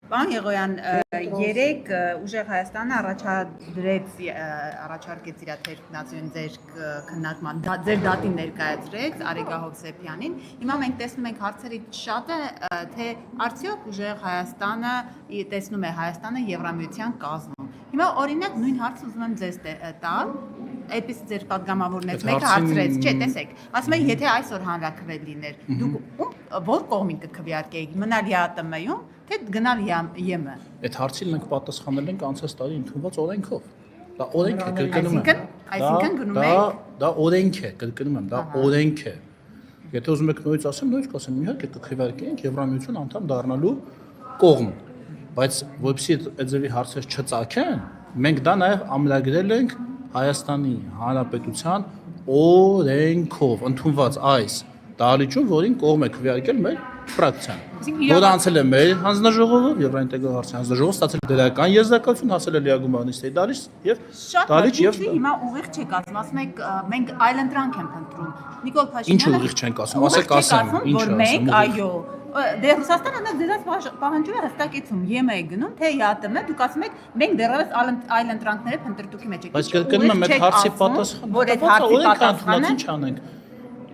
Պարոն Եղոյան, երեք ուժեղ Հայաստանը առաջարկեց իր թերքնածին ձեր քննարկման ձեր դատին ներկայացրեց Արեգա Հովսեփյանին։ Հիմա մենք տեսնում ենք հարցերից շատը, թե արդյոք ուժեղ Հայաստանը տեսնում է Հայաստանը Եվրամիության կազմում։ Հիմա օրինակ նույն հարցը ուզում եմ ձեզ տալ, այդպես ձեր պատգամավորներից մեկը հարցրեց, չէ, տեսեք, ասում են, եթե այսօր հանրաքվե լիներ, դուք որ կողմին կքվեարկեիք, մնալ ԵԱՏՄ-ում, թե գնալ ԵՄ։ Այդ հարցին մենք պատասխանել ենք անցած տարի ընդունված օրենքով։ Դա օրենք է, կրկնում եմ։ Այսինքն գնում եք։ Դա օրենք է, կրկնում եմ, դա օրենք է։ Եթե ուզում եք նույնից ասեմ, նույնից կասեմ, իհարկե կքվեարկեինք Եվրամիություն անդամ դառնալու կողմ։ Բայց որպեսզի այդ ձևի հարցեր չծագեն, մենք դա նաև ամրագրել ենք Հայաստանի Հանրապետության օրենքով ընդունված այս դահլիճում, որին կողմ է քվեարկել մեր ֆրակցիան։ Որը անցել է մեր հանձնաժողովը, Եվրոինտեգրալ հարցի հանձնաժողովը, ստացել դրական եզրակացություն, հասել է լիագումարնիստի դահլիճ եւ դահլիճ եւ հիմա ուղիղ չեք ասում, ասում եք մենք այլընտրանք ենք ընտրում։ Նիկոլ Փաշինյանը ինչ ուղիղ չենք ասում, ասեք ասեմ, ինչ որ մենք այո դե Ռուսաստանը դեռ պահանջում է հստակեցում ԵՄ է գնում թե ԵԱՏՄ, դուք ասում եք մենք դեռևս այլընտրանքները փնտրտուքի մեջ ենք։ Բայց կրկնում եմ այդ հարցի պատասխանը, որ այդ հարցի պատասխանը ինչ անենք։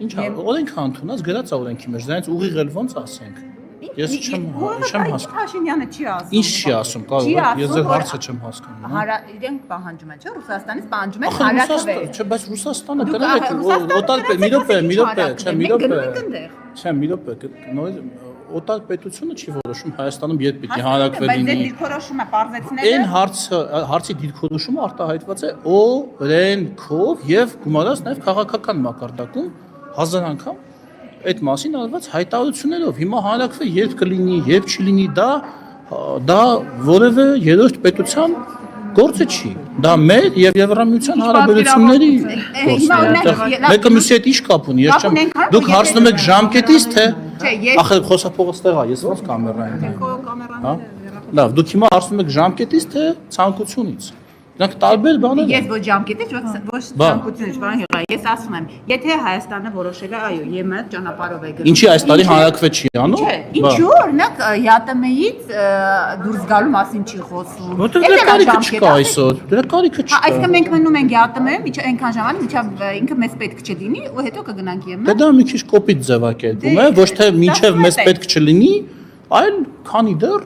Ինչ օրենք ընդունած գրած է օրենքի մեջ, դրանից ուղիղ էլ ոնց ասենք։ Ես չեմ հասկանում։ Փաշինյանը չի ասում։ Ինչ չի ասում, կարող ես ձեր հարցը չեմ հասկանում։ Իրենք պահանջում են, չէ՞, Ռուսաստանից պահանջում են հանրաքվե։ Չէ, բայց Ռուսաստանը օտար պետությունը չի որոշում Հայաստանում երբ պիտի հանրաքվե լինի։ Բայց այդ դիրքորոշումը պարզեցնել է։ Այն հարցի դիրքորոշումը արտահայտված է օրենքով եւ գումարած նաեւ քաղաքական մակարդակում 1000 անգամ այդ մասին արված հայտարարություններով։ Հիմա հանրաքվե երբ կլինի, երբ չլինի, դա որևէ երրորդ պետության գործը չի։ Դա մեր եւ Եվրամիության հարաբերությունների գործն է։ Մեկը մյուսի հետ ինչ կապ ունի, ես չեմ։ Դուք հարցնում եք ժամկետից, թե ախր խոսափողը ստեղ է, ես ոնց կամերային եմ։ Հա։ Լավ, դուք հիմա հարցնում եք ժամկետից, թե ցանկությունից։ Դրանք տարբեր բաներ են։ Ես ոչ ժամկետից, ոչ ցանկությունից, պարոն Եղոյան, ես ասում եմ, եթե Հայաստանը որոշել է, այո, ԵՄ ճանապարհով է գնում։ Ինչի այս տարի հանրաքվե չի անում։ Չէ, ինչու օրինակ ԵԱՏՄ-ից դուրս գալու մասին չի խոսում։ Որտեղ դրա կարիքը չկա այսօր։ Դրա կարիքը չկա։ Այսինքն մենք մնում ենք ԵԱՏՄ-ում, այնքան ժամանակ, մինչև ինքը մեզ պետք չլինի, ու հետո կգնանք ԵՄ։ Դե դա մի քիչ կոպիտ ձևակերպում է, ոչ թե մինչև մեզ պետք չլինի, այլ քանի դեռ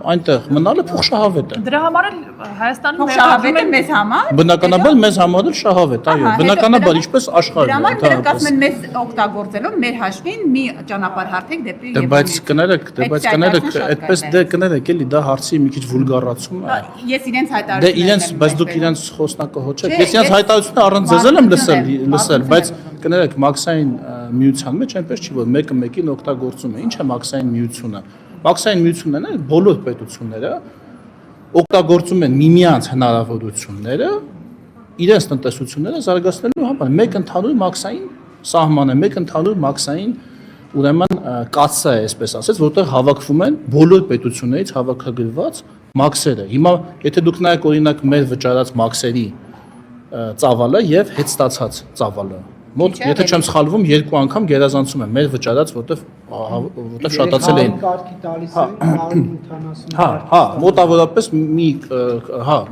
այնտեղ մնալը փոխշահավետ է։ Դրա համար էլ Հայաստանում փոխշահավետ է մեզ համար։ Բնականաբար մեզ համար էլ շահավետ, այո, բնականաբար ինչպես աշխարհում։ Դրա համար դրանք ասում են մեզ օգտագործելով մեր հաշվին մի ճանապարհ հարթեք դեպի Եվրոպա։ Բայց կներեք, այդպես դե կներեք, էլի դա հարցի մի քիչ վուլգարացում է։ Ես իրենց հայտարարությունն Դե իրենց, բայց դուք իրենց խոսնակը հոչեք։ Ես իրենց հայտարարությունը առանց ձեզ եմ լսել, բայց կներեք մաքսային միության մեջ այնպես չի, որ մեկը մեկին օգտագործում է։ Ինչ է մաքսային միությունը։ Մաքսային միությունն է բոլոր պետությունները օգտագործում են միմյանց հնարավորությունները իրենց տնտեսությունները զարգացնելու համար։ Մեկ ընդհանուր մաքսային սահման է, մեկ ընդհանուր մաքսային ուրեմն կացա է, այսպես ասած, որտեղ հավաքվում են բոլոր պետություններից հավաքագրված մաքսերը։ Հիմա եթե դուք նայեք օրինակ մեր վճարած մաքսերի ծավալը եւ հետ ստացած ծավալը մոտ, եթե չեմ սխալվում, երկու անգամ գերազանցում եմ մեր վճարած, որտեղ շատացել էին։ Կարգի տալիս է 180։ Հա,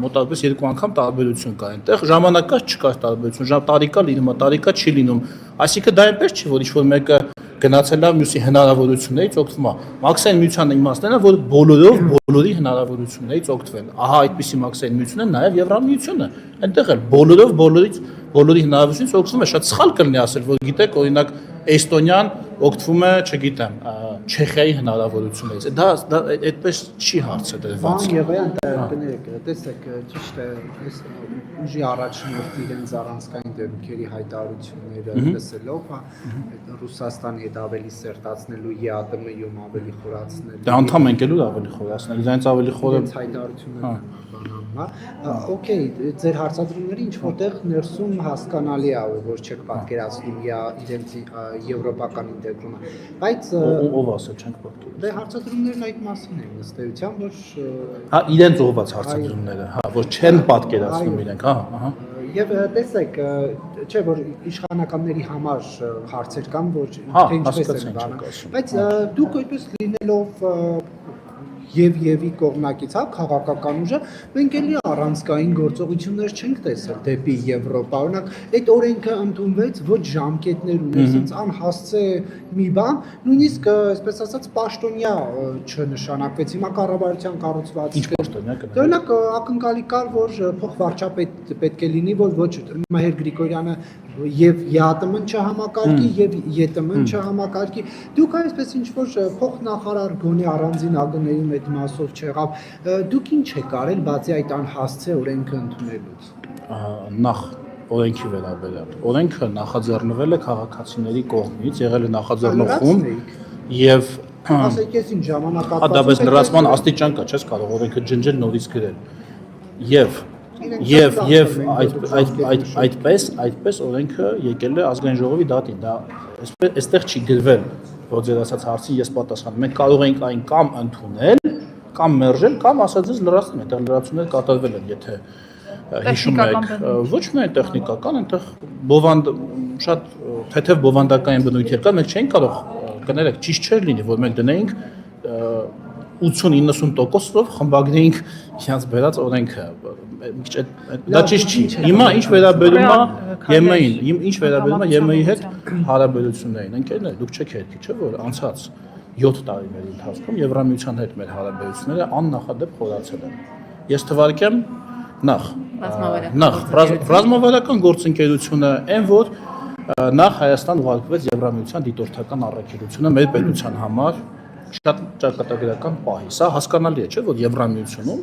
մոտավորապես երկու անգամ տարբերություն կա այնտեղ, ժամանակած չկա տարբերություն, տարիկա լինում է, տարիկա չի լինում։ Այսինքն դա այնպես չի, որ ինչ-որ մեկը գնացել է մյուսի հնարավորություններից օգտվում է։ Մաքսային միության իմաստն է, որ բոլորի հնարավորություններից օգտվել։ Ահա այդպիսի մաքսային միություն է նաև Եվրամիությունը։ Այնտեղ էլ բոլորի հնարավորությունից օգտվում է, շատ սխալ կլինի ասել, որ գիտեք, օրինակ Էստոնիան օգտվում է, չգիտեմ, Չեխիայի հնարավորություններից։ Դա այդպես չի հարցը դրված։ Պարոն Եղոյան, կներեք, տեսեք, ճիշտ է, այս ուժի առաջնորդի իրենց առանցքային դեպքերի հայտարարությունները լսելով, Ռուսաստանի հետ ավելի սերտացնելու, ԵԱՏՄ-ում ավելի խորացնելու։ Դա անդամ ենք էլ ավելի խորացնել, դրանից ավելի խորը հայտարարությունները հա, օքեյ, ձեր հարցադրումները ինչ որտեղ ներսում հասկանալի է, որ չեք պատկերացնում իրենց եվրոպական ինտեգրումը, բայց ով ասել չենք պատկերացնում։ Դե հարցադրումներն այդ մասին են ըստ էության, որ հա իրենց ուղղված հարցադրումները, հա, որ չեն պատկերացնում իրենք, հա։ Եվ տեսեք, չէ որ իշխանականների համար հարցեր կան, որ թե ինչպես են բանը, բայց դուք այդպես լինելով Եվի կողմնակից, հա, քաղաքական ուժը, մենք էլի առանցքային գործողություններ չենք տեսել դեպի Եվրոպա։ Օրինակ, այդ օրենքը ընդունվեց ոչ ժամկետներ ունի, ասենց անհասցե մի բան, նույնիսկ, այսպես ասած, պաշտոնյա չնշանակվեց։ Հիմա կառավարության կառուցվածքը Ինչ պաշտոնյա կնա։ Օրինակ, ակնկալի կար, որ փոխվարչապետ պետք է լինի, որ ոչ Մհեր Գրիգորյանը եւ ԵԱՏՄ-ն չհամակարգի եւ ԵՏՄ-ն չհամակարգի։ Դուք այսպես ինչ որ փոխնախարար գոնե առանձին ակների մեծ մասով չեղավ։ Դուք ինչ եք արել բացի այդ անհասցե օրենքը ընդունելուց։ Նախ օրենքի վերաբերյալ։ Օրենքը նախաձեռնվել է քաղաքացիների կողմից, եղել է նախաձեռնողում եւ ասեք ես ինչ ժամանակահատվածում հատկապես լրացման աստիճան կա, չես կարող օրենքը ջնջել նորից գրել։ Եվ այդպես օրենքը եկել է ազգային ժողովի դատին, դա այստեղ չի գրվել, որ ձեր ասած հարցին ես պատասխանում։ Մենք կարող ենք այն կամ ընդունել, կամ մերժել, կամ ասած ձեզ լրացնել, այդտեղ լրացումներ կատարվել են, եթե հիշում եք, ոչ միայն տեխնիկական, այնտեղ շատ թեթև բովանդակային բնույթեր կա, մենք չենք կարող կներեք, ճիշտ չէր լինի, որ մենք դնեինք 80-90%-ով խմբագրեինք իրանց բերած օրենքը։ Դա ճիշտ չի։ Հիմա ինչ վերաբերում է ԵՄ-ի հետ հարաբերություններին, ընկերներ, դուք չեք հետքի, չէ՞ որ անցած 7 տարիների ընթացքում Եվրամիության հետ մեր հարաբերությունները աննախադեպ խորացել են։ Ես թվարկեմ նախ ռազմավարական գործընկերությունը այն որ նախ Հայաստան ուղարկվեց Եվրամիության դիտորդական առաքելությունը մեր պետության համար շատ ճակատագրական պահ է։ Սա հասկանալի է, չէ՞ որ Եվրամիությունում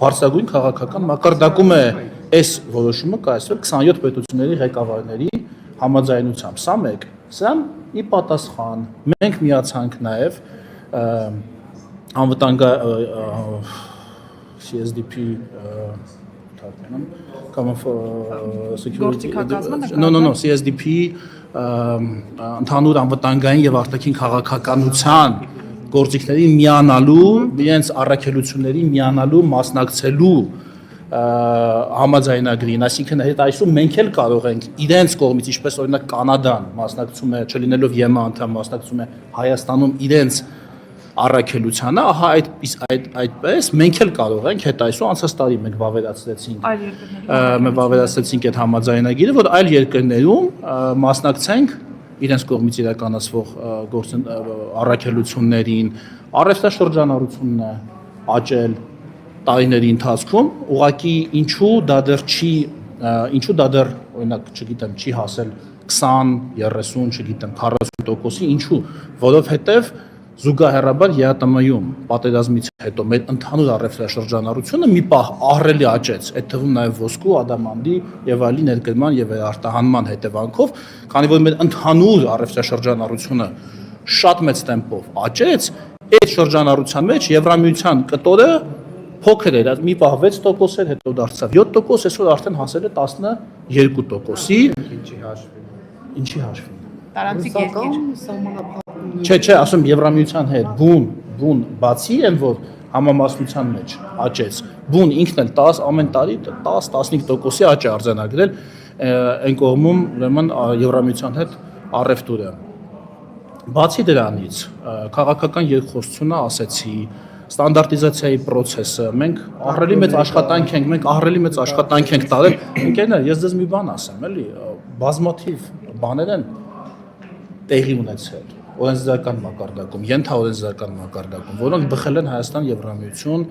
բարձրագույն քաղաքական մակարդակում է այս որոշումը կայացվել 27 պետությունների ղեկավարների համաձայնությամբ։ Սա մեկ, սրան ի պատասխան մենք միացանք նաև անվտանգ CSDP CSDP ընդհանուր անվտանգային եւ արտաքին քաղաքականության գործիքների միանալու, իրենց առաքելությունների միանալու, մասնակցելու համաձայնագրին, այսինքն հետ այսօր մենք էլ կարող ենք իրենց կողմից, ինչպես օրինակ Կանադան մասնակցում է, չլինելով ԵՄ անդամ մասնակցում է Հայաստանում իրենց առաքելությանը, ահա այդպես մենք էլ կարող ենք հետ այսօր անցած տարի մենք վավերացրեցինք այդ համաձայնագիրը, որ այլ երկրներում մասնակցենք իրենց կողմից իրականացվող առաքելություններին, առևտրաշրջանառությունն է աճել տարիների ընթացքում, ուղղակի ինչու դա դեռ օրինակ, չգիտեմ, չի հասել 20, 30, չգիտեմ, 40%-ի, ինչու, որովհետև զուգահեռաբար ԵԱՏՄ-ում պատերազմից հետո մեր ընդհանուր առևտրաշրջանառությունը մի պահ ահռելի աճեց, այդ թվում նաև ոսկու, ադամանդի եւ այլի ներկրման եւ արտահանման հետևանքով, քանի որ մեր ընդհանուր առևտրաշրջանառությունը շատ մեծ տեմպով աճեց, այդ շրջանառության մեջ Եվրամիության կտորը փոքր էր, մի պահ 6% էր, հետո դարձավ 7%, այսօր արդեն հասել է 12%-ի։ Ինչի հաշվին։ Տարանցիկ երկիր։ Չէ, ասում Եվրամիության հետ բուն բացի են, որ համամասնության մեջ աճեց, բուն ինքն էլ 10 ամեն տարի 10-15%-ի աճ է արձանագրել այն կողմում, ուրեմն Եվրամիության հետ առևտուրը։ Բացի դրանից, քաղաքական երկխոսությունը ասեցի, ստանդարտիզացիայի process-ը, մենք ահռելի մեծ աշխատանք ենք տարել։ Ընկերներ, ես ձեզ մի բան ասեմ, էլի, բազմաթիվ բաներ են տեղի ունեցել օրենսդրական մակարդակում, ենթաօրենսդրական մակարդակում, որոնք բխել են Հայաստան Եվրամիություն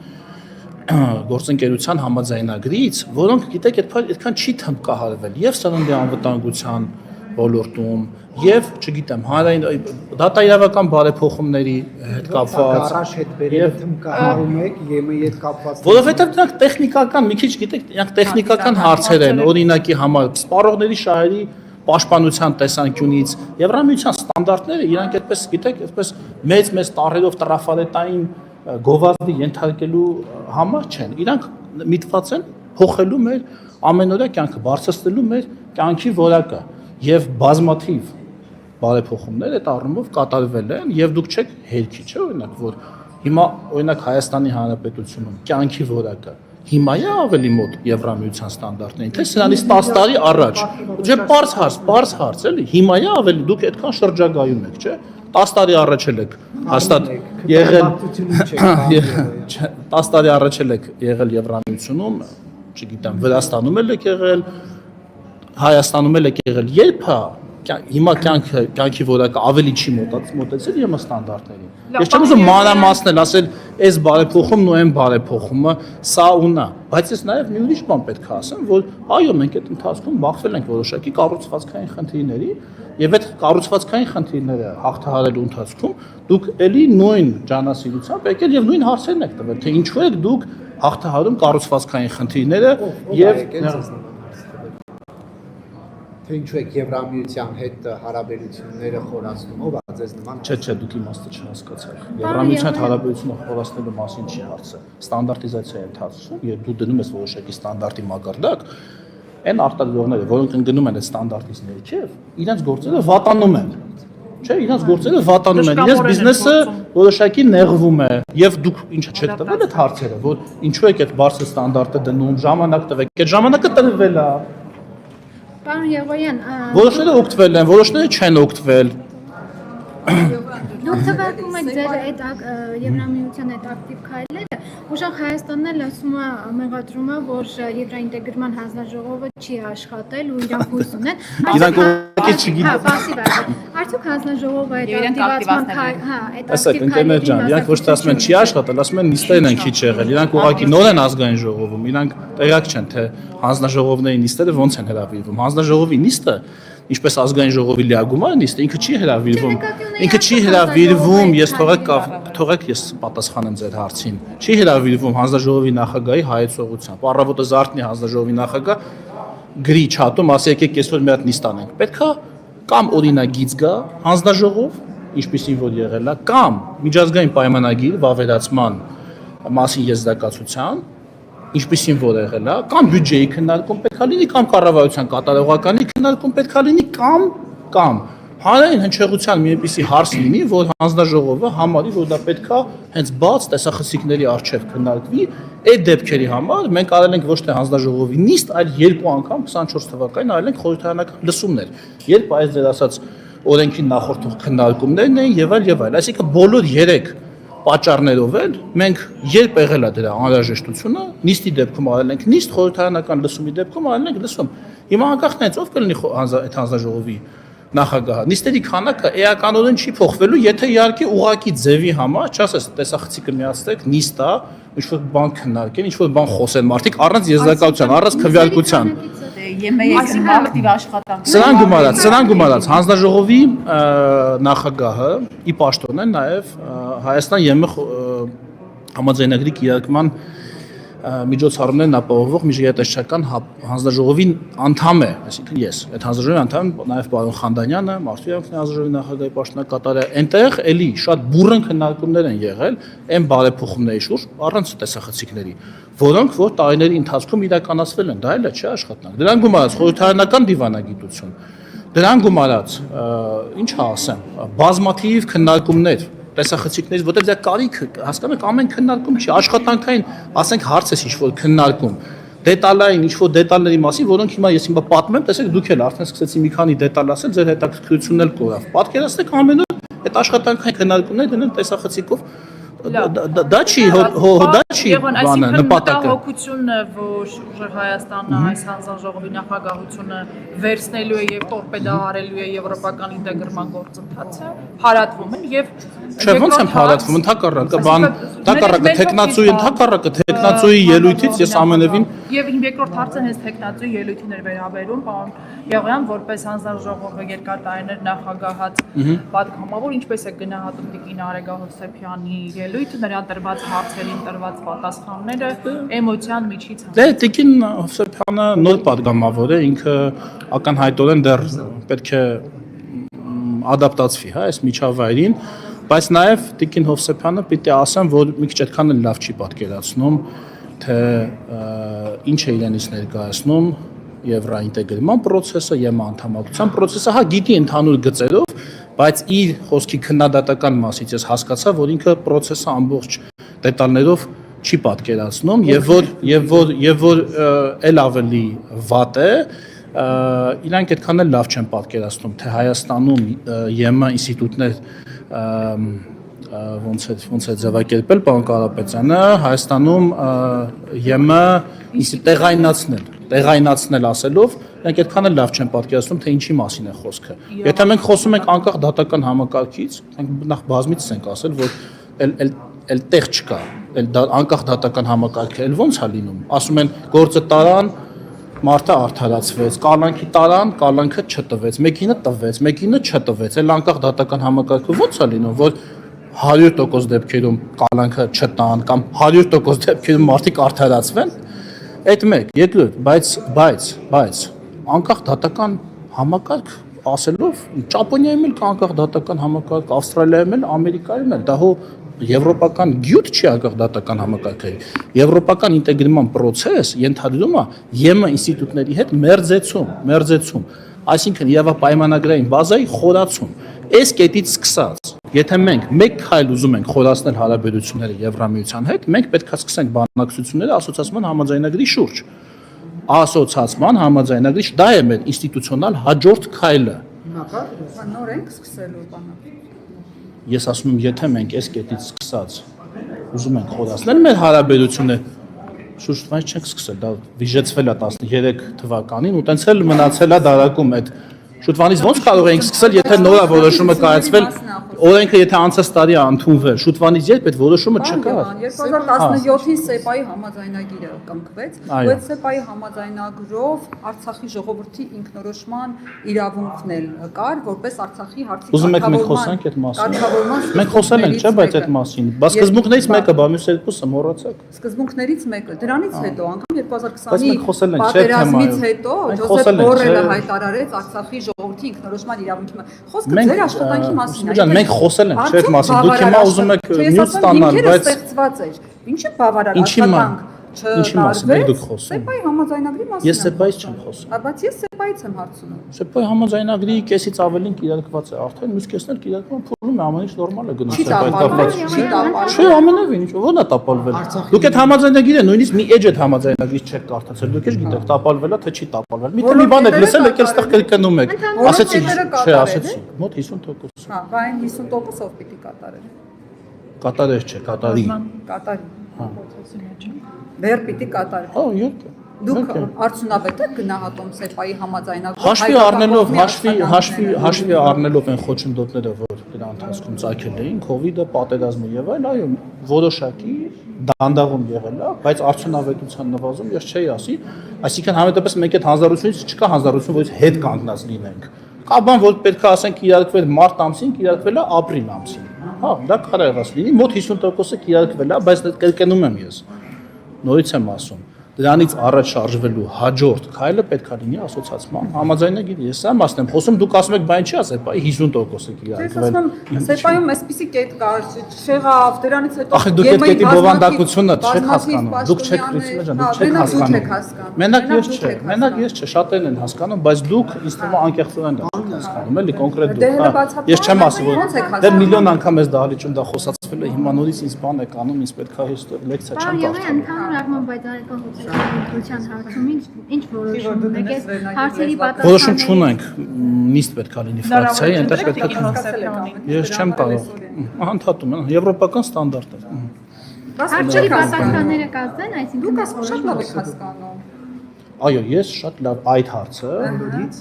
գործընկերության համաձայնագրից, որոնք գիտեք, այդքան չի թմբկահարվել եւ սննդի անվտանգության ոլորտում, եւ, չգիտեմ, հանրային դատաիրավական բարեփոխումների հետ կապված Առաջ հետ բերել թմբկահարում եք ԵՄ-ի հետ կապված։ Որովհետեւ դրանք տեխնիկական, մի քիչ գիտեք, դրանք տեխնիկական հարցեր են, օրինակի համար սպառողների շահերի պաշտպանության տեսանկյունից Եվրամիության ստանդարտները իրանք այդպես գիտեք, այդպես մեծ տարերով տրաֆալետային գովազդի ենթարկելու համար չեն։ Իրանք միտված են փոխելու մեր ամենօրյա կյանքը, բարձրացնելու մեր կյանքի որակը եւ բազմաթիվ բարեփոխումներ այդ առումով կատարվել են եւ դուք չեք հերքի, չէ՞ օրինակ, որ հիմա օրինակ Հայաստանի Հանրապետությունում կյանքի որակը հիմա է ավելի մոտ Եվրամիության ստանդարտներին, թե սրանից 10 տարի առաջ։ Չէ, պարզ հարց, էլի։ Հիմա է ավելի, դուք այդքան շրջագայում եք, չէ՞։ 10 տարի առաջ եք հաստատ եղել 10 տարի առաջ եք եղել Եվրամիությունում, չգիտեմ, Վրաստանում եք եղել, Հայաստանում եք եղել, երբ հիմա կյանքի որակը ավելի չի մոտեցել ԵՄ ստանդարտներին։ Ես չեմ ուզում մանրամասնել, ասել, այս բարեփոխումն ու այն բարեփոխումը սա ու նա, բայց ես նաև մի ուրիշ բան պետք է ասեմ, որ այո, մենք այդ ընթացքում բախվել ենք որոշակի կառուցվածքային խնդիրների, եւ այդ կառուցվածքային խնդիրները հաղթահարելու ընթացքում դուք էլի նույն ջանասիրությամբ եկել եւ նույն հարցերն եք տվել, թե ինչու եք դուք հաղթահարում կառուցվածքային խնդիրները եւ թե ինչու եք Եվրամիության հետ հարաբերությունները խորացնում, ով է ձեզ նման։ Չէ, դուք իմաստը չհասկացաք։ Եվրամիության հետ հարաբերությունը խորացնելու մասին չի հարցը։ Ստանդարտիզացիա ընթացքում, երբ դու դնում ես որոշակի ստանդարտի մակարդակ, այն արտադրողները, որոնք ընկնում են այդ ստանդարտից ներքև, իրենց գործերը վատանում են։ Չէ, իրենց գործերը վատանում են, իրենց բիզնեսը որոշակի նեղվում է, եւ դուք ինչա չեք տվել այդ հարցերը, որ ինչու եք այդ բարձր ստանդարտը դնում, ժամանակ տվեք, այդ ժամանակը տրվել է։ Պարոն Եղոյան, Որոշները օգտվել են, որոշները չեն օգտվել։ Դուք թվարկում եք ձեր այդ Եվրամիության այդ ակտիվ քայլերը, ուժեղ Հայաստանն էլ ասում է մեղադրում է, որ եվրաինտեգրման հանձնաժողովը չի աշխատել ու իրանք հույս ունեն։ Իրանք ուղղակի չգիտեն։ Արդյոք հանձնաժողովը այդ ակտիվացման Ասեք, ընկերներ ջան, իրանք ոչ թե ասում են չի աշխատել, ասում են նիստերն են քիչ եղել։ Իրանք ուղղակի նոր են ազգային ժողովում, իրանք տեղյակ չեն, թե հանձնաժողովների նիստերը ոնց են հրավիրվում։ Հանձնաժողովի նիստը ինչպես ազգային ժողովի լիագումար նիստը ինքը չի հրավիրվում։ Ինքը չի հրավիրվում, ես թողեք ես պատասխանեմ ձեր հարցին։ Չի հրավիրվում հանձնաժողովի նախագահի հայեցողությամբ։ Առավոտը զարթնի հանձնաժողովի նախագահ գրի չաթում, ասի եկեք այսօր մի հատ նիստ անենք։ Պետքա կամ օրինագիծ գա հանձնաժողով, ինչպեսին որ եղել է, կամ միջազգային պայմանագիր վավերացման մասին եզրակացության, ինչպեսին որ եղել է, կամ բյուջեի քննարկում պետք է լինի, կամ կառավարության կատարողականի քննարկում պետք է լինի, կամ հանրային հնչեղության մի այնպիսի հարց լինի, որ հանձնաժողովը համարի, որ դա պետք է հենց բաց տեսախցիկների առջև քննարկվի, այդ դեպքերի համար մենք արել ենք ոչ թե հանձնաժողովի նիստ, այլ 2 անգամ 24 թվականին արել ենք խորհրդարանական լսումներ, երբ այս ձեր ասած օրենքին նախորդող քննարկումներն էին եւ այլ, այսինքն բոլոր 3 պատճառներով էլ մենք երբ եղել է դրա անհրաժեշտությունը, նիստի դեպքում արել ենք նիստ, խորհրդարանական լսումի դեպքում արել ենք լսում։ Հիմա անկախ նայած ով կլինի այդ հանձնաժողովի նախագահը, նիստերի քանակը էականորեն չի փոխվելու, եթե իհարկե ուղակի ձևի համար, չասես տեսախցիկը միացրեք, նիստա, ինչ-որ բան քննարկեն, ինչ-որ բան խոսեն մարդիկ առանց եզրակացության, առանց քվեարկության։ ԵՄ-ի ակտիվ աշխատանք։ Սրան գումարած հանձնաժողովի նախագահը ի պաշտոն է նաև Հայաստան ԵՄ համաձայնագրի կիրարկման միջոցառումներն ապահովող միջգերտեսչական հանձնաժողովի անդամ է, այսինքն ես, այդ հանձնաժողովի անդամ եմ նաև պարոն Խանդանյանը, Մարդույանցի հանձնաժողովի նախագահի պաշտոնակատարը, այնտեղ էլի շատ բուռն քննարկումներ են եղել այն բարեփոխումների շուրջ առանց տեսախցիկների, որոնք որ տարիների ընթացքում իրականացվել են, դա էլ է չէ աշխատանք։ Դրան գումարած խորհրդարանական դիվանագիտություն, դրան գումարած ինչ ասեմ, բազմաթիվ քննարկումներ տեսախցիկներից, որտեղ դա կարիք, հասկանում եք, ամեն քննարկում չի, աշխատանքային, ասենք հարց է ինչ-որ քննարկում, դետալային ինչ-որ դետալների մասին, որոնք հիմա պատմեմ, տեսեք, դուք էլ արդեն սկսեցի մի քանի դետալ ասել, ձեր հետաքրքրությունն էլ կորավ։ Պատկերացրեք ամեն օր այդ աշխատանքային քննարկումները դնել տեսախցիկով, դա չի, դա չի բանը, նպատակը։ Հոգությունը, որ Հայաստանը այս հանձնաժողովի նախագահությունը վերցնելու է եւ տորպեդահարելու է եվրոպական ինտեգրման գործընթացը, փարատվում են եւ Չէ, ոնց են փարատվում, ընդհակառակը, թեկնածուի ելույթից ես ամենևին եւ երկրորդ հարցը հենց թեկնածուի ելույթին էր վերաբերում, պարոն Եղոյան, որպես հանձնաժողովը երկար տարիներ նախագահած պատգամավոր, ինչպես է գնահատում տիկին Արեգա Հովսեփյանի ելույթը, նրան տրված հարցերին տրված պատասխանները, էմոցիան միջից։ Դե տիկին Հովսեփյանը նոր պատգամավոր է, ինքը ակնհայտորեն դեռ պետք է ադապտացվի, հա, այս միջավայրին, բայց նաև տիկին Հովսեփյանը պիտի ասեմ, որ մի քիչ այդքան էլ լավ չի պատկերացնում, թե ինչ է իրենից ներկայացնում եվրոինտեգրման process-ը, ԵՄ անդամակցության process-ը, հա գիտի ընդհանուր գծերով, բայց իր խոսքի քննադատական մասից ես հասկացա, որ ինքը process-ը ամբողջ դետալներով չի պատկերացնում եւ որ էլ ավելի վատ է, իրանք այդքան էլ լավ չեն պատկերացնում, թե Հայաստանում ԵՄ ինստիտուտներ ոնց է ձևակերպել պարոն Կարապետյանը, Հայաստանում ԵՄ տեղայնացնել ասելով, իրանք այդքան էլ լավ չեն պատկերացնում, թե ինչի մասին է խոսքը։ Եթե մենք խոսում ենք անկախ դատական համակարգից, մենք նախ բազմիցս ենք ասել, որ էլ տեղ չկա, անկախ դատական համակարգը էլ ոնց է լինում։ Ասում են գործը տարան, մարդը արդարացվեց, կալանքի տարան, կալանքը չտվեց, մեկինը տվեց, մեկինը չտվեց, այլ անկախ դատական համակարգը ո՞նց է լինում, որ 100% դեպքերում կալանքը չտան կամ 100% դեպքերում մարդիկ արդարացվեն։ Այդ մեկ, երկրորդ, բայց անկախ դատական համակարգ ասելով, Ճապոնիայում էլ կա անկախ դատական համակարգ, Ավստրալիայում էլ, Ամերիկայում էլ, դա հո եվրոպական գյուտ չի անկախ դատական համակարգի։ Եվրոպական ինտեգրման process ենթադրում է ԵՄ ինստիտուտների հետ մերձեցում, այսինքն Եվա պայմանագրային բազայի խորացում։ Այս կետից սկսած, եթե մենք մեկ քայլ ուզում ենք խորացնել հարաբերությունները Եվրամիության հետ, մենք պետք է սկսենք բանակցությունները ասոցիացիան համաձայնագրի շուրջ։ Ասոցիացիան համաձայնագրի դա է մեր ինստիտուցիոնալ հաջորդ քայլը։ Նոր ենք սկսելու բանակցություն։ Ես ասում եմ, եթե մենք այս կետից սկսած ուզում ենք խորացնել մեր հարաբերությունները, շուտվանից չենք սկսել, դա վիժեցվել է 13 թվականին ու տենց էլ մնացել է դարակում այդ շուտվանից ոնց կարող ենք սկսել, եթե նորա որոշումը կայացվել, օրենքը եթե անցած տարի է ընդունվել, շուտվանից երբ այդ որոշումը չկա։ 2017-ին ՍԵՊԱ-ի համաձայնագիրը կնքվեց, ու այդ ՍԵՊԱ-ի համաձայնագրով Արցախի ժողովրդի ինքնորոշման իրավունքն էլ կար, որպես Արցախի հարցի Ուզում եք մենք խոսանք այդ մասին։ Մենք խոսել ենք, չէ՞, բայց այդ մասին։ Բա սկզբունքներից մեկը, բա մյուս երկուսը մոռացաք։ Սկզբունքներից մեկը, դրանից հետո անգամ 2020-ի պատերազմից հետո Ջոզեֆ Բորելը հայտարարեց Արցախի ժողովրդի ինքնորոշման իրավունքը։ Խոսքը ձեր աշխատանքի մասին է։ Մենք խոսել ենք չէ՞ մասին, դուք հիմա ուզում եք մյուս ստանալ, բայց ստեղծված էր։ Ինչի բավարար աշխատանք Ինչի մասին եք դուք խոսում։ ՍԵՊԱ-ի համաձայնագրի մասին։ Ես ՍԵՊԱ-ից չեմ խոսում։ Բայց ես ՍԵՊԱ-ից եմ հարցնում։ ՍԵՊԱ-ի համաձայնագրի կեսից ավելին կիրարկված է, արդեն մյուս կեսն էլ կիրարկվում փորում է, ամեն ինչ նորմալ է գնում ՍԵՊԱ-ից։ Չի ամենևին, ինչ ո՞րն է տապալվել։ Դուք այդ համաձայնագիրը նույնիսկ մի էջ այդ համաձայնագրից չեք կարդացել, դուք եք գիտեք տապալվել է թե չի տապալվել։ Մի բան եք լսել, եկել ստեղ կրկնում եք։ Ասեցիք, չէ, ասեցիք, մոտ 50%։ Հա, բայն 50%-ով պիտի կատարել։ Կատարեր չէ, կատարի։ Կատարի։ Հա։ Բեր պիտի կատարի։ Հա, յոթ։ Դուք արդյունավետ եք գնահատում ՍԵՊԱ-ի համաձայնագրով։ Հաշվի առնելով այն խոչընդոտները, որ դրա ընթացքում ծագել էին, COVID-ը, պատերազմը եւ այլն, այո, որոշակի դանդաղում եղել է, բայց արդյունավետության նվազում ես չէի ասի, այսինքն համետապես մենք այդ հանձնառությունից չկա հանձնառություն, որից հետ կանգնած լինենք։ Կա բան, որ պետք է ասենք կիրարկվել մարտ ամսին, կիրարկվել է ապրիլ ամսին։ Հա, դա կարող է լինի, մոտ 50%-ը կիրարկվել է, բայց կրկնում եմ ես։ Նորից եմ ասում, դրանից առաջ շարժվելու հաջորդ քայլը պետք է լինի ասոցիացիան համաձայնագիր։ Ես սա մասն եմ խոսում, դուք ասում եք, բան չի ասել, բայ 50%-ը կիրարկվել։ ՍԵՊԱ-ում այսպիսի կետ կար, չեղավ, դրանից հետո ախր դուք այդ կետի բովանդակությունը չեք հասկանում։ Դուք չեք Քրիստինա ջան, դուք չեք հասկանում։ Մենակ ես չէ, շատերն են հասկանում, բայց դուք ինձ թվում է անկեղծորեն դա չեք հասկանում, էլի կոնկրետ դուք։ Ես չեմ ասի, որ դե միլիոն անգամ ես դահլիճում դա խոսացվել է, հիմա նորից ինձ բան եք անում, ինձ պետք է լեկցիա չեմ կարդալու։ Ընդհանրապես բայդարեկան հոգեբանության հարցում ինչ որոշում եք այս հարցերի պատասխանը։ Որոշում չունենք, նիստ պետք է լինի ֆրակցիայի, այնտեղ պետք է քննի։ Ես չեմ կարող։ Անդադում եմ, եվրոպական ստանդարտ է։ Հարցերի պատասխանները կազմեն, այսինքն դուք շատ լավ եք հասկանում։ Այո, ես շատ լավ այդ հարցը,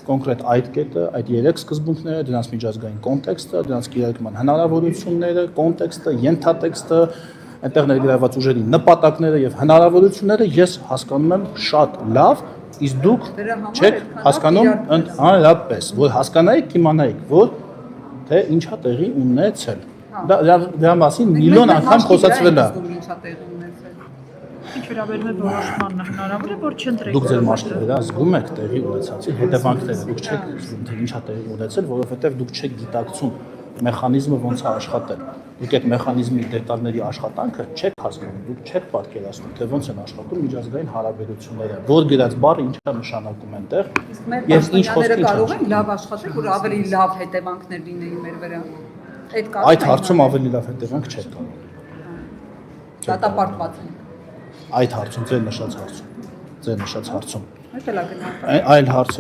կոնկրետ այդ կետը, այդ երեք սկզբունքները, դրանց միջազգային կոնտեքստը, դրանց կիրարկման հնարավորությունները, կոնտեքստը, ենթատեքստը, այնտեղ ներգրավված ուժերի նպատակները եւ հնարավորությունները ես հասկանում եմ շատ լավ, իսկ դուք չեք հասկանում ընդհանրապես, որ հասկանայիք, կիմանայիք, որ թե ինչա տեղի ունեցել։ Դրա մասին միլիոն անգամ խոսացվել է։ Ինչ վերաբերում է որոշմանն հնարավոր է, որ չընտրեք։ Դուք ձեր մաշկի վրա զգում եք տեղի ունեցածի հետևանքները, դուք չեք զգում թե ինչա տեղի ունեցել, որովհետև դուք չեք գիտակցում մեխանիզմը ոնց է աշխատել։ Դուք այդ մեխանիզմի դետալների աշխատանքը չեք հասկանում, դուք չեք պատկերացնում, թե ոնց են աշխատում միջազգային հարաբերությունները, որ գրած բառը ինչ է նշանակում այնտեղ, եւ ինչ խոսքեր կարող են լավ աշխատել, որ ավելի լավ հետևանքներ լինեին մեր վրա։ Այդ հարցում ավելի լավ հետևանք չեք կարող։ Դատապարտված են։ Այդ հարցում, ձեր նշած հարցում։ Այդ էլ է գնահատական։ Այլ հարց է։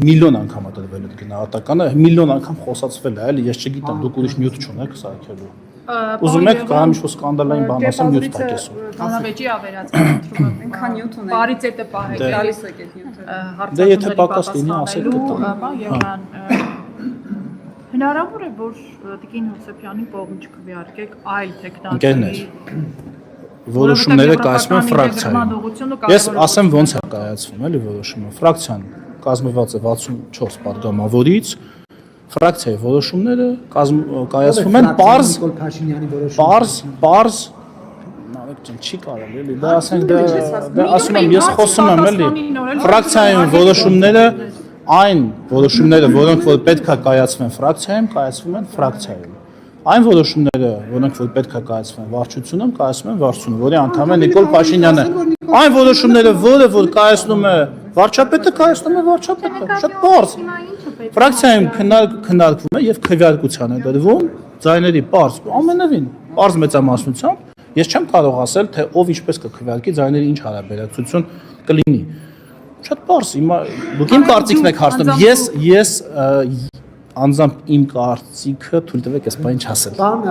Միլիոն անգամ է դրվել այդ գնահատականը, միլիոն անգամ խոսացվել է, էլի ես չգիտեմ, դուք ուրիշ նյութ չունեք սարքելու։ Ուզում եք կամ ինչ-որ սկանդալային բան ասեմ, նյութ տակ ես։ Կանավեճի ավերածը ընտրում եմ։ Այնքան նյութ ունենք։ Պարիցետը պահեք, Գալիս եք այդ նյութը։ Դե եթե պակաս լինի, ասեք կտա։ Հնարավոր է, որ Տիկին Հովսեփյանի կողմ չքվեարկեք այլ տեխնոլոգիաների որոշումները կայացվում են ֆրակցիայում։ Ես ասեմ ոնց է կայացվում, էլի որոշումը։ Ֆրակցիան կազմված է 64 падգամավորից, ֆրակցիայի որոշումները կայացվում են պարզ չի կարելի էլի, դա ասենք դա ասում եմ, ես խոսում եմ էլի, ֆրակցիայում որոշումները այն որոշումները, որոնք որ պետք է կայացվեն ֆրակցիայում, կայացվում են ֆրակցիայում։ Այն որոշումները, որոնք որ պետք է կայացվեն վարչությունում, կայացվում են վարչությունում, որի անդամ է Նիկոլ Փաշինյանը։ Այն որոշումները, որը որ կայացնում է վարչապետը, կայացնում է վարչապետը։ Շատ բարձ։ Ֆրակցիայում քննարկվում է եւ քվեարկության է դրվում ձայների բարձ, ամենևին բարձ մեծամասնությամբ։ Ես չեմ կարող ասել, թե ով ինչպես կքվեարկի ձայների ինչ հարաբերակցություն կլինի։ Շատ բարձ, դուք իմ կարծիքն եք հարցնում, ես անձամբ իմ կարծիքը թույլ տվեք այս բանը չասել։ Կան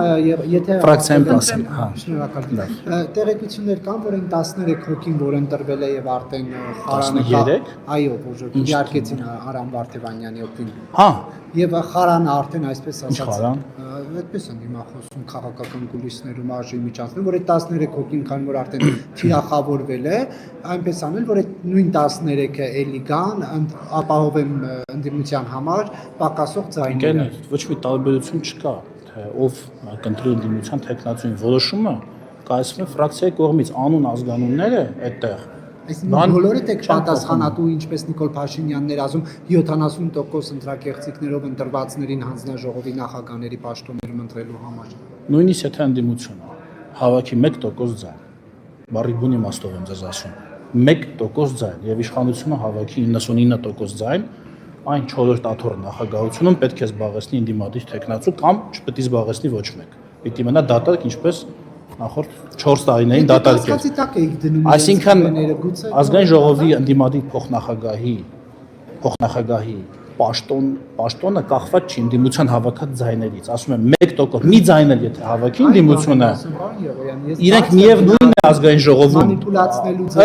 եթե ֆրակցիայում ասեմ, հա։ Շնորհակալ։ Տեղեկություններ կան, որ այն 13 հոգին, որ ընտրվել է եւ արդեն Խարանը 13? Այո, որ իջարկեցին Արամ Վարդևանյանի օգտին։ Հա, Եվ Խարանը արդեն այսպես Ինչ Խարան։ այդպես են հիմա խոսում քաղաքական կուլիսներում արժի միջանցքում, որ այդ 13 հոգին, քան որ արդեն թիրախավորվել է, այնպես անել, որ այդ նույն 13-ը էլի կան, ապահովեմ ընդդիմության համար պակասող ձայները։ ոչ մի տարբերություն չկա, թե ով կընտրի ընդդիմության տեխնացուին որոշումը կայացվում է ֆրակցիայի կողմից, անուն ազգանունները այդտեղ Այսինքն բոլորը տեք պատասխանատու, ինչպես Նիկոլ Փաշինյանն էր ասում, 70% ընտրակեղծիքներով ընտրվածներին հանձնաժողովի նախագահների պաշտոններում ընտրելու համար։ Նույնիսկ եթե ընդդիմությունը հավաքի 1% ձայն, բառի բուն իմաստով եմ ձեզ ասում, 1% ձայն եւ իշխանությունը հավաքի 99% ձայն, այն 4-րդ աթոռ նախագահությունում պետք է զբաղեցնի ընդդիմադիր տեխնացու կամ չպետք է զբաղեցնի ոչ մեկ։ Պիտի մնա դատարկ, ինչպես նախորդ 4 տարիներին դատարկ էր։ Այսինքն ազգային ժողովի ընդդիմադիր փոխնախագահի պաշտոնը կախված չի ընդդիմության հավաքած ձայներից։ Ասում եմ 1% մի ձայն էլ եթե հավաքի ընդդիմությունը, իրենք միևնույնն է ազգային ժողովում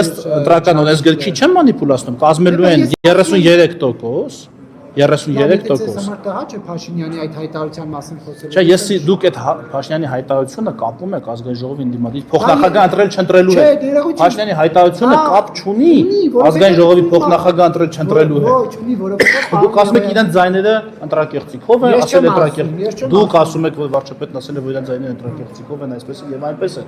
ըստ ընտրական օրենս գրքի չեն մանիպուլացնում, կազմելու են 33%։ 33%։ Համարտահա չէ Փաշինյանի այդ հայտարարության մասին խոսել։ Չէ, ես դուք այդ Փաշինյանի հայտարարությունը կապում եք ազգային ժողովի ընդդիմադիր փոխնախագահ ընտրել չընտրելու հետ։ Փաշինյանի հայտարարությունը կապ չունի ազգային ժողովի փոխնախագահ ընտրել չընտրելու հետ։ Ոչ, ունի, որովհետեւ Դուք ասում եք իրենց ձայները ընտրակեղծիքով են, ասել ընտրակեղծիքով։ Դուք ասում եք, որ վարչապետն ասել է, որ իրենց ձայները ընտրակեղծիքով են, այսպես եւ այնպես է։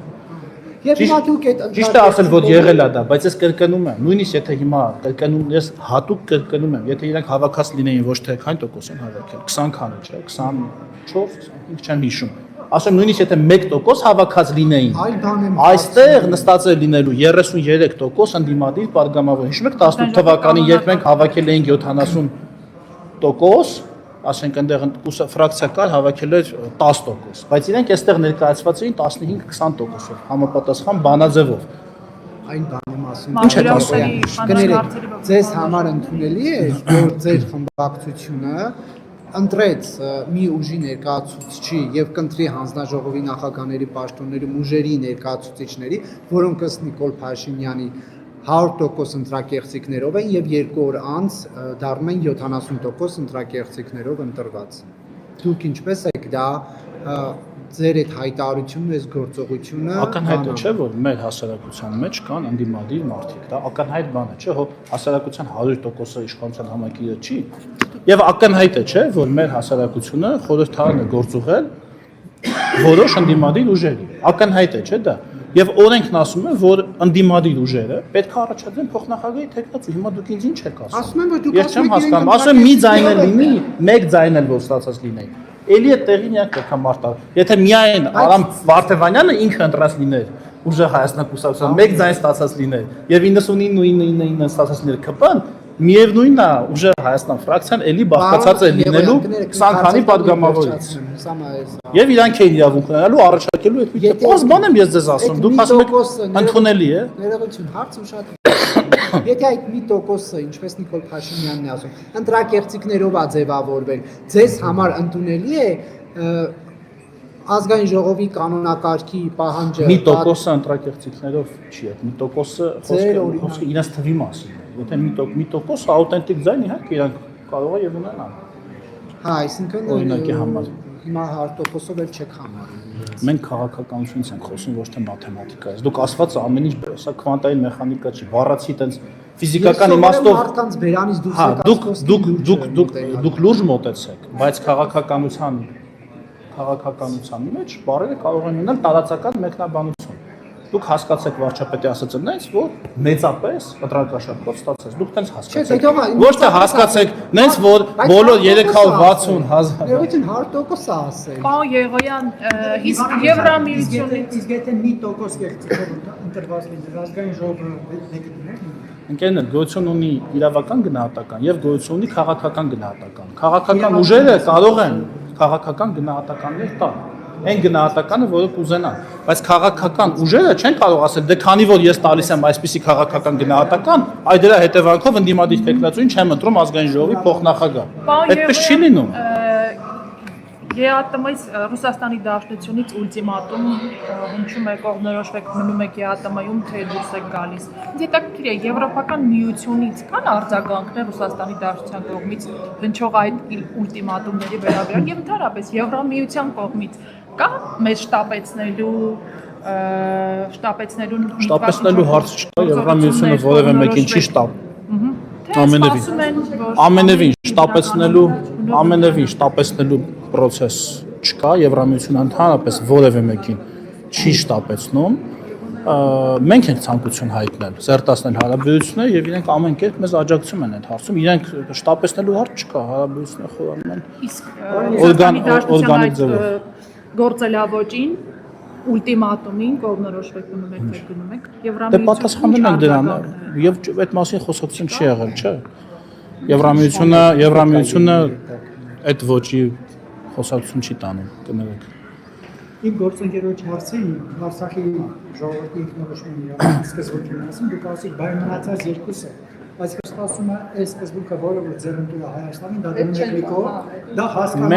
Եվ հիմա դուք այդ Ճիշտ է ասել, որ եղել է դա, բայց ես կրկնում եմ, նույնիսկ եթե հիմա կրկնում, ես հատուկ կրկնում եմ, եթե իրենք հավաքած լինեին ոչ թե քանի տոկոս են հավաքել, 20 քանի չէ, 24, 25 չեմ հիշում։ Ասեմ նույնիսկ եթե 1% հավաքած լինեին, այլ բան եմ այստեղ նստածել լինելու 33% ընդդիմադիր падգամավոր։ Հիշում եք 18 թվականին, երբ մենք հավաքել էինք 70%, ասենք այնտեղ ֆրակցիա կար հավաքել էր 10%, բայց իրենք այստեղ ներկայացված էին 15-20%-ով, համապատասխան բանաձևով։ Այն բան եմ ասում։ Ինչ եք ասում։ Կներեք, ձեզ համար ընդունելի է, որ ձեր խմբակցությունը ընտրեց մի ուժի ներկայացուցիչի եւ կընտրի հանձնաժողովի նախագահների պաշտոններում ուժերի ներկայացուցիչների, որոնք ըստ Նիկոլ Փաշինյանի 100% ընտրակեղծիքներով են եւ 2 օր անց դառնում են 70% ընտրակեղծիքներով ընտրված։ Դուք ինչպես եք դա ձեր այդ հայտարարությունն այս գործողությունը ակնհայտ է, չէ՞, որ մեր հասարակության մեջ կան ընդդիմադիր մարդիկ, դա ակնհայտ բան է, չէ՞, հո հասարակության 100%-ը իշխանության համակիրը չի։ Եվ ակնհայտ է, չէ՞, որ մեր հասարակությունը խորհրդարան է գործուղել որոշ ընդդիմադիր ուժերի։ Ակնհայտ է, չէ՞ դա։ Եվ օրենքն ասում է, որ ընդդիմադիր ուժերը պետք է առաջադրեն փոխնախագահի տեխնացու։ Հիմա դուք ինձ ինչ եք ասում։ Ասում եմ, որ դուք ես չեմ հասկանում, ասում եմ մի ձայն էլ լինի, մեկ ձայն էլ որ ստացած լինի։ Էլի այդ տեղին յակ պետք է մարտա։ Եթե միայն Արամ Վարդևանյանը ինքը ընտրած լիներ, ուժեղ Հայաստան կուսակցության մեկ ձայն ստացած լիներ, եւ 99.99 ստացած լիներ ԿՊ-ն, միևնույնն է, ուժեղ Հայաստան ֆրակցիան էլի բաղկացած է լինելու 20 քանի падգամավորից։ Եվ իրանք էին իրավունք ունենալու առաջարկելու այդ միտքը։ Պարզ բան եմ ես ձեզ ասում, դուք ասում եք ընդունելի է։ Ներողություն, հարցը շատ Եթե այդ մի տոկոսը, ինչպես Նիկոլ Փաշինյանն է ասում, ընտրակեղծիքներով է ձևավորվել, ձեզ համար ընդունելի է ազգային ժողովի կանոնակարգի պահանջը։ Մի տոկոսը ընտրակեղծիքներով չի, այդ մի տոկոսը խոսքը իրաց թվի մասին է։ Եթե մի տոկոս աուտենտիկ ձայն իհարկե իրանք կարող է եւ ունենան։ Հա, այսինքն օրինակի համար հիմա 100%-ով էլ չեք համարում։ Մենք քաղաքականությունից ենք խոսում, ոչ թե մաթեմատիկայից։ Դուք ասված ամեն ինչ, սա քվանտային մեխանիկա չի, բառացի տենց ֆիզիկական իմաստով մարդկանց բերանից դուրս եկած դուք լուրջ մոտեցեք, բայց քաղաքականության մեջ բառերը կարող են ունենալ տարածական մեկնաբանություն։ Դուք հասկացեք վարչապետի ասածներից, որ մեծապես ընտրակաշառքով ստացած։ Դուք տենց հասկացեք։ Ոչ թե հասկացեք, նենց որ բոլոր 360,000 Երևի 100% ասել։ Պարոն Եղոյան, իսկ Եվրամիությունից իսկ եթե մի տոկոս կեղծիքով ընտրված լիներ ազգային ժողովը մեկը դներ։ Ընկերներ, գոյություն ունի իրավական գնահատական եւ գոյություն ունի քաղաքական գնահատական։ Քաղաքական ուժերը կարող են քաղաքական գնահատականներ տալ։ Այն գնահատականը, որը կուզենան, բայց քաղաքական ուժերը չեն կարող ասել, դե քանի որ ես տալիս եմ այսպիսի քաղաքական գնահատական, այդ դրա հետևանքով ընդդիմադիր տեխնացուին չեմ ընտրում ազգային ժողովի փոխնախագահ։ Այդպես չի լինում։ ԵԱՏՄ-ից Ռուսաստանի Դաշնությունից ուլտիմատում հնչում է կողմնորոշվեք մնում եք ԵԱՏՄ-ում, թե դուրս եք գալիս։ Ինձ հետաքրքիր է Եվրոպական միությունից կան արձագանքներ Ռուսաստանի Դաշնության կողմից հնչող այդ ուլտիմատումների վերաբերյալ եւ ընդհանրապես Եվրամիության կողմից կա մեզ շտապեցնելու հարց չկա, Եվրամիությունը որևէ մեկին չի շտապ։ Ամենևին շտապեցնելու process չկա, Եվրամիությունը ընդհանրապես որևէ մեկին չի շտապեցնում։ Մենք ենք ցանկություն հայտնել, զերտացնել հարաբերությունները եւ իրենք ամեն կերպ մեզ աջակցում են այդ հարցում։ Իրենք շտապեցնելու հարց չկա, հարաբերությունները խորանում են։ Իսկ օրգանիկ ձևով գործելավոճին ուլտիմատումին կողմնորոշվեք մնում եք թե գնում եք Դե պատասխանում ենք դրան եւ այդ մասին խոսակցություն չի եղել, չէ։ Եվրամիությունը այդ ոճի խոսակցություն չի տանում, կներեք։ Իմ գործընկերոջ հարցին Արցախի ժողովրդի ինքնորոշման իրավունքի սկզբունքն ասում, դուք ասում բայ մնացած երկուսը, բայց ասում է այս սկզբունքը, որը որ ձեր ընտրել է Հայաստանին, դա դնում եք լիքով, դա հասկանում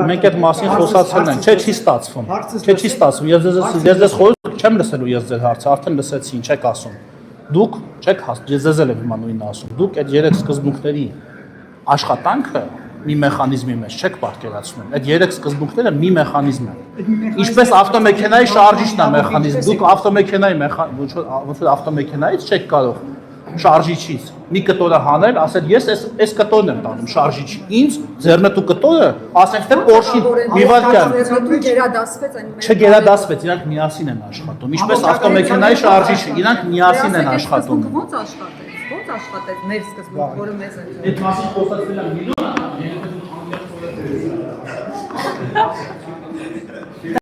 Մենք այդ մասին խոսացել ենք, չէ, չի ստացվում։ Չէ, չի ստացվում։ Ես ձեզ խորհուրդ չեմ լսելու ես ձեր հարցը, արդեն լսեցին, չեք ասում։ Դուք չեք ես ձեզ էլ եմ հիմա նույնը ասում։ Դուք այդ երեք սկզբունքների աշխատանքը մի մեխանիզմի մեջ չեք պատկերացնում։ Այդ երեք սկզբունքները մի մեխանիզմ են։ Ինչպես ավտոմեքենայի շարժիչն է մեխանիզմ, դուք ոնց որ ավտոմեքենայից չեք կարող շարժիչից մի կտորը հանել, ասել ես այս կտորն եմ տանում շարժիչի։ Ինձ ձեռնտու կտորը, ասենք թե Porsche-ին մի վայրկյան։ Չգերադասվեց, իրանք միասին են աշխատում։ Ինչպես ավտոմեքենայի շարժիչը, իրանք միասին են աշխատում։ Ո՞նց աշխատեց մեր սկզբունքը, որը մեզ է։ Այդ մասին խոսացվել եմ միլիոն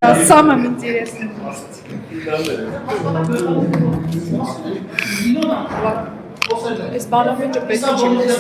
Да, самым интересным. Из Барановича 5 человек.